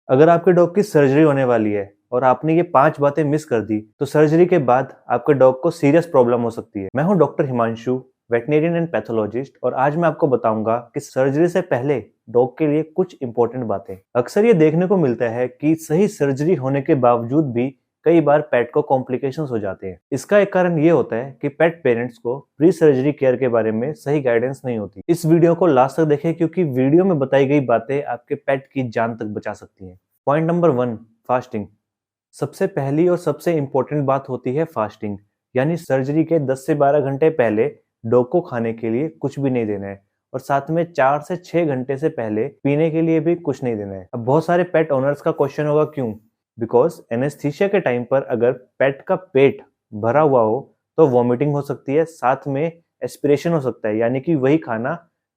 अगर आपके डॉग की सर्जरी होने वाली है और आपने ये 5 बातें मिस कर दी, तो सर्जरी के बाद आपके डॉग को सीरियस प्रॉब्लम हो सकती है। मैं हूं doctor Himanshu, veterinarian and pathologist, और आज मैं आपको बताऊंगा कि सर्जरी से पहले डॉग के लिए कुछ इंपॉर्टेंट बातें। अक्सर ये देखने को मिलता है कि सही सर्जरी होने के बावजूद भी कई बार पेट को कॉम्प्लिकेशंस हो जाते हैं। इसका एक कारण ये होता है कि पेट पेरेंट्स को प्री सर्जरी केयर के बारे में सही गाइडेंस नहीं होती। इस वीडियो को लास्ट तक देखें, क्योंकि वीडियो में बताई गई बातें आपके पेट की जान तक बचा सकती हैं। Point number 1, fasting. सबसे पहली और सबसे इंपॉर्टेंट बात होती है फास्टिंग, यानी सर्जरी के 10 से 12 घंटे पहले डॉग को खाने के लिए कुछ भी नहीं देना है, और साथ में 4 से 6 घंटे से पहले पीने के लिए भी कुछ नहीं देना है। अब बहुत सारे पेट ओनर्स का क्वेश्चन होगा, क्यों? बिकॉज एनेस्थीसिया के टाइम पर अगर पेट का पेट भरा हुआ हो तो वॉमिटिंग हो सकती है, साथ में एस्पिरेशन हो सकता है, यानी कि वही खाना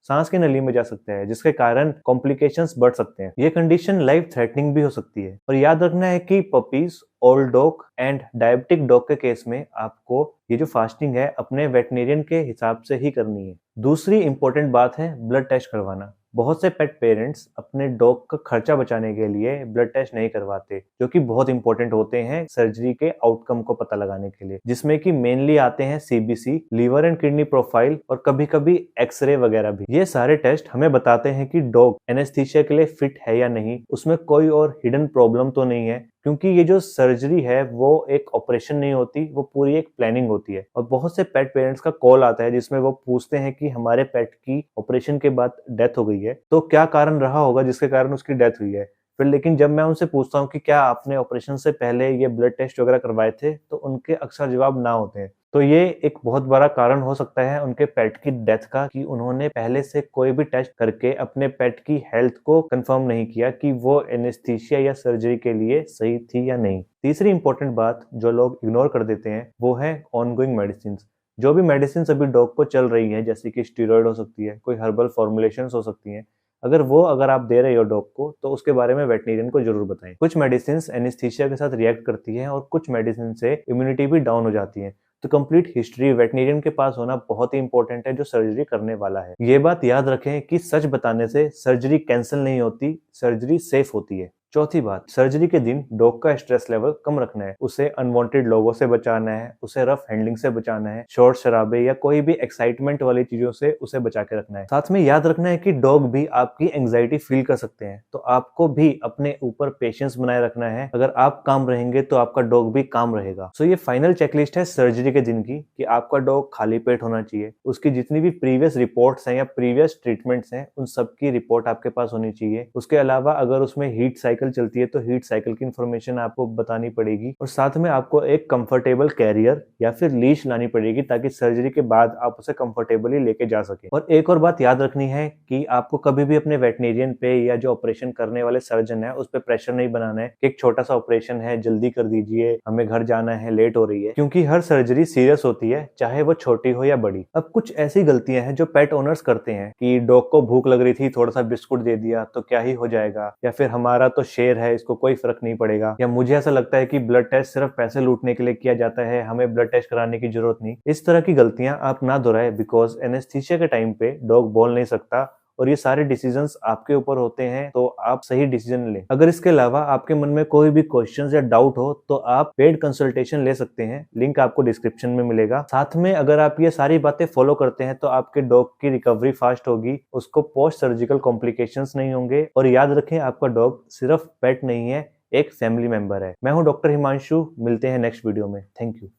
सांस की नली में जा सकता है, जिसके कारण कॉम्प्लिकेशंस बढ़ सकते हैं। ये कंडीशन लाइफ थ्रेटनिंग भी हो सकती है। और याद रखना है कि puppies, old dog and diabetic dog के केस में आपको ये जो फास्टिंग है अपने वेटनेरियन के हिसाब से ही करनी है। दूसरी इंपॉर्टेंट बात है ब्लड टेस्ट करवाना। बहुत से पेट पेरेंट्स अपने डॉग का खर्चा बचाने के लिए ब्लड टेस्ट नहीं करवाते, जो कि बहुत इंपॉर्टेंट होते हैं सर्जरी के आउटकम को पता लगाने के लिए, जिसमें कि मेनली आते हैं CBC, liver and kidney profile, और कभी कभी एक्सरे वगैरह भी। ये सारे टेस्ट हमें बताते हैं कि डॉग एनेस्थीसिया के लिए फिट है या नहीं, उसमें कोई और हिडन प्रॉब्लम तो नहीं है, क्योंकि ये जो सर्जरी है वो एक ऑपरेशन नहीं होती, वो पूरी एक प्लानिंग होती है। और बहुत से पेट पेरेंट्स का कॉल आता है जिसमें वो पूछते हैं कि हमारे पेट की ऑपरेशन के बाद डेथ हो गई है, तो क्या कारण रहा होगा जिसके कारण उसकी डेथ हुई है। फिर लेकिन जब मैं उनसे पूछता हूँ कि क्या आपने ऑपरेशन से पहले ये ब्लड टेस्ट वगैरह करवाए थे, तो उनके अक्सर जवाब ना होते हैं। तो ये एक बहुत बड़ा कारण हो सकता है उनके पेट की डेथ का, कि उन्होंने पहले से कोई भी टेस्ट करके अपने पेट की हेल्थ को कंफर्म नहीं किया कि वो एनेस्थीसिया या सर्जरी के लिए सही थी या नहीं। तीसरी इंपॉर्टेंट बात जो लोग इग्नोर कर देते हैं वो है ऑनगोइंग मेडिसिन। जो भी मेडिसिन अभी डॉग को चल रही है, जैसे कि स्टीरॉयड हो सकती है, कोई हर्बल फॉर्मुलेशंस हो सकती हैं, अगर आप दे रहे हो डॉग को, तो उसके बारे में वेटनेरियन को जरूर बताएं। कुछ मेडिसिन एनेस्थीसिया के साथ रिएक्ट करती हैं और कुछ मेडिसिन से इम्यूनिटी भी डाउन हो जाती है। तो कंप्लीट हिस्ट्री वेटनेरियन के पास होना बहुत ही इंपॉर्टेंट है जो सर्जरी करने वाला है। ये बात याद रखें कि सच बताने से सर्जरी कैंसिल नहीं होती, सर्जरी सेफ होती है। चौथी बात, सर्जरी के दिन डॉग का स्ट्रेस लेवल कम रखना है, उसे अनवांटेड लोगों से बचाना है, उसे रफ हैंडलिंग से बचाना है, शोर शराबे या कोई भी एक्साइटमेंट वाली चीजों से उसे बचा के रखना है। साथ में याद रखना है कि डॉग भी आपकी एंग्जाइटी फील कर सकते हैं, तो आपको भी अपने ऊपर पेशेंस बनाए रखना है। अगर आप काम रहेंगे तो आपका डॉग भी काम रहेगा। सो ये फाइनल चेकलिस्ट है सर्जरी के दिन की, कि आपका डॉग खाली पेट होना चाहिए, उसकी जितनी भी प्रीवियस रिपोर्ट्स हैं या प्रीवियस ट्रीटमेंट्स हैं उन सब की रिपोर्ट आपके पास होनी चाहिए। उसके अलावा अगर उसमें हीट साइकिल चलती है तो हीट साइकिल की इंफॉर्मेशन आपको बतानी पड़ेगी, और साथ में आपको एक कंफर्टेबल कैरियर या फिर लीश लानी पड़ेगी, ताकि सर्जरी के बाद आप उसे कंफर्टेबली लेके जा सके। और एक और बात याद रखनी है कि आपको कभी भी अपने वेटनेरियन पे या जो ऑपरेशन करने वाले सर्जन है उस पर प्रेशर नहीं बनाना है कि एक छोटा सा ऑपरेशन है, जल्दी कर दीजिए, हमें घर जाना है, लेट हो रही है, क्योंकि हर सर्जरी सीरियस होती है, चाहे वो छोटी हो या बड़ी। अब कुछ ऐसी गलतियां हैं जो पेट ओनर्स करते हैं कि डॉग को भूख लग रही थी, थोड़ा सा बिस्कुट दे दिया तो क्या ही हो जाएगा, या फिर हमारा तो शेर है, इसको कोई फर्क नहीं पड़ेगा, या मुझे ऐसा लगता है कि ब्लड टेस्ट सिर्फ पैसे लूटने के लिए किया जाता है, हमें ब्लड टेस्ट कराने की जरूरत नहीं। इस तरह की गलतियां आप ना दोहराए, बिकॉज एनेस्थीसिया के टाइम पे डॉग बोल नहीं सकता और ये सारे डिसीजंस आपके ऊपर होते हैं, तो आप सही डिसीजन लें। अगर इसके अलावा आपके मन में कोई भी क्वेश्चंस या डाउट हो तो आप पेड कंसल्टेशन ले सकते हैं, लिंक आपको डिस्क्रिप्शन में मिलेगा। साथ में अगर आप ये सारी बातें फॉलो करते हैं तो आपके डॉग की रिकवरी फास्ट होगी, उसको पोस्ट सर्जिकल कॉम्प्लिकेशंस नहीं होंगे। और याद रखें, आपका डॉग सिर्फ पेट नहीं है, एक फैमिली मेंबर है। मैं हूं डॉक्टर हिमांशु, मिलते हैं नेक्स्ट वीडियो में। Thank you.